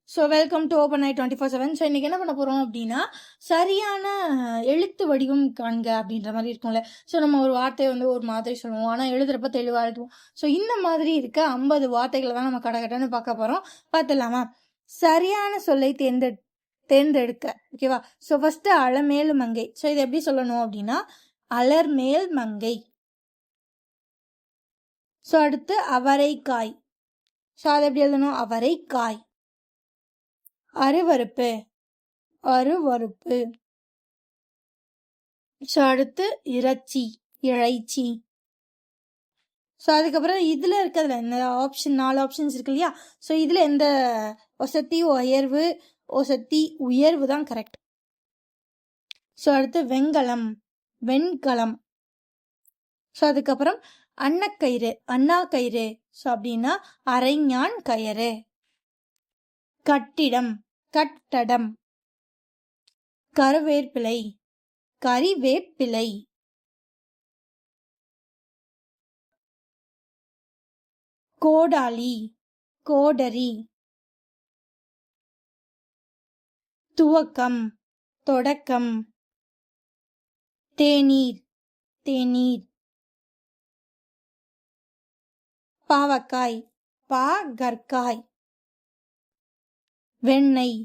So welcome to open I 24/7. So இன்றைக்கி என்ன பண்ண போகிறோம் அப்படின்னா, சரியான எழுத்து வடிவம் காண்க அப்படின்ற மாதிரி இருக்கும்ல. ஸோ நம்ம ஒரு வார்த்தையை வந்து ஒரு மாதிரி சொல்லுவோம், ஆனால் எழுதுறப்ப தெளிவாக எழுதுவோம். ஸோ இந்த மாதிரி இருக்க 50 வார்த்தைகளை தான் நம்ம கடகடன்னு பார்க்க போகிறோம். பார்த்துடலாமா? சரியான சொல்லை தேர்ந்தெடுக்க. ஓகேவா? ஸோ ஃபஸ்ட்டு அலமேல் மங்கை. ஸோ இதை எப்படி சொல்லணும் அப்படின்னா, அலர்மேல் மங்கை. ஸோ அடுத்து அவரைக்காய். ஸோ அதை எப்படி எழுதணும்? அவரைக்காய். அருவருப்பு, அருவருப்பு. ஸோ அடுத்து இறைச்சி, இறைச்சி. ஸோ அதுக்கப்புறம் இதில் இருக்கிறதுல இந்த ஆப்ஷன் 4 ஆப்ஷன்ஸ் இருக்கு இல்லையா? ஸோ இதில் எந்த ஒசத்தி உயர்வு, ஒசத்தி உயர்வு தான் கரெக்ட். ஸோ அடுத்து வெண்கலம், வெண்கலம். ஸோ அதுக்கப்புறம் அன்னக்கயிறு, அண்ணா கயிறு. ஸோ அப்படின்னா அரைஞான் கயிறு. கட்டிடம், கட்டடம். கருவேப்பிலை, கறிவேப்பிலை. கோடாலி, கோடரி. துவக்கம், தொடக்கம். தேநீர், தேநீர். பாவக்காய், பாகற்காய். வெண்ணெய்,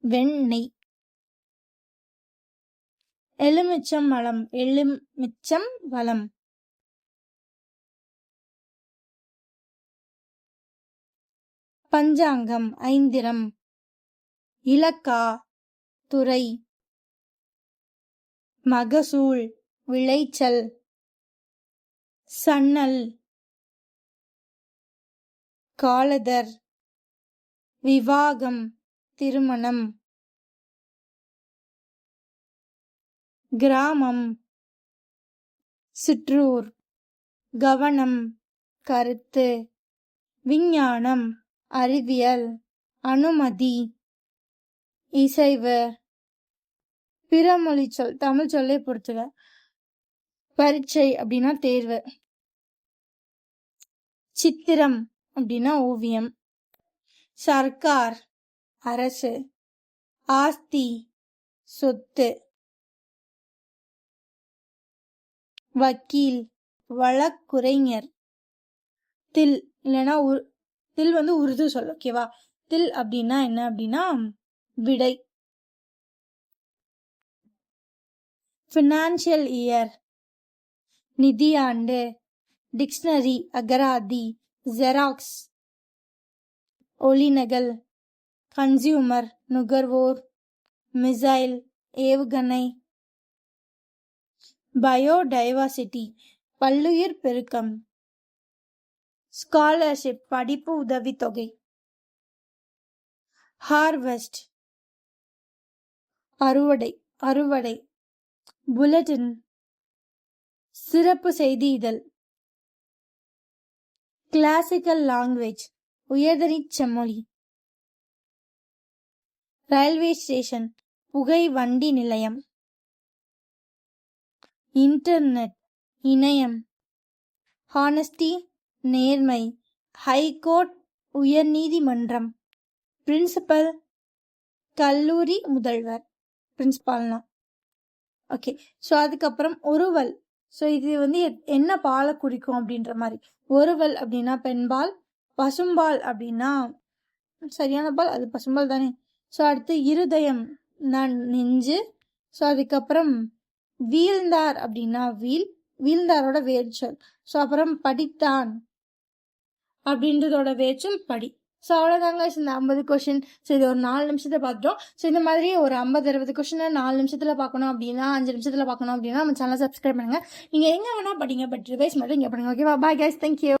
வெண்ணெய். எலுமிச்சம் பழம், எலுமிச்சம் பழம். பஞ்சாங்கம், ஐந்திரம். இலக்கா, துறை. மகசூல், விளைச்சல். சன்னல், காலதர். விவாகம், திருமணம். கிராமம், சிற்றூர். கவனம், கருத்து. விஞ்ஞானம், அறிவியல். அனுமதி, இசைவு. பிறமொழி சொல், தமிழ் சொல்லை பொறுத்துக. பரீட்சை அப்படின்னா தேர்வு. சித்திரம் அப்படின்னா ஓவியம். சர்க்கார், அரசு. ஆஸ்தி, சொத்து. வக்கீல், வழக்குரைஞர். தில் இல்லைன்னா தில் வந்து உருது சொல். ஓகேவா? தில் அப்படின்னா என்ன அப்படின்னா விடை. ஃபினான்சியல் இயர், நிதியாண்டு. டிக்ஷனரி, அகராதி. ஜெராக்ஸ், ஒளிநகல். கன்சியூமர், நுகர்வோர். மிசைல், ஏவுகணை. பயோடைவர்சிட்டி, பல்லுயிர் பெருக்கம். ஸ்காலர்ஷிப், படிப்பு உதவித்தொகை. ஹார்வெஸ்ட், அறுவடை, அறுவடை. புல்லட்டின், சிறப்பு செய்தி இதழ். கிளாசிக்கல் லாங்குவேஜ், உயர்தனி செம்மொழி. ரயில்வே ஸ்டேஷன், புகை வண்டி நிலையம். இன்டர்நெட், இணையம். ஹானஸ்டி, நேர்மை. ஹைகோர்ட், உயர்நீதிமன்றம். பிரின்சிபல், கல்லூரி முதல்வர். பிரின்சிபால்னா ஓகே. ஸோ அதுக்கப்புறம் ஒருவல். ஸோ இது வந்து என்ன பாலை குறிக்கும் அப்படின்ற மாதிரி. ஒருவல் அப்படின்னா பெண்பால். பசும்பால் அப்படின்னா சரியான பால், அது பசும்பால் தானே. ஸோ அடுத்து இருதயம், நான் நெஞ்சு. ஸோ அதுக்கப்புறம் வீழ்ந்தார் அப்படின்னா வீழ்ந்தாரோட வேர்ச்சொல். ஸோ அப்புறம் படித்தான் அப்படின்றதோட வேர்ச்சொல் படி. ஸோ அவ்வளோதாங்க இந்த 50 கொஷின். ஸோ இது ஒரு 4 நிமிஷத்தை பார்த்துட்டோம். ஸோ இந்த மாதிரி ஒரு 50-60 கொஷினை 4 நிமிஷத்தில் பார்க்கணும் அப்படின்னா, 5 நிமிஷத்தில் பார்க்கணும் அப்படின்னா நம்ம சேனலை சப்ஸ்கிரைப் பண்ணுங்கள். நீங்கள் எங்கே வேணால் படிங்க, பட் ரிவைஸ் மட்டும் இங்கே பண்ணுங்க. ஓகேவா? Bye guys, thank you.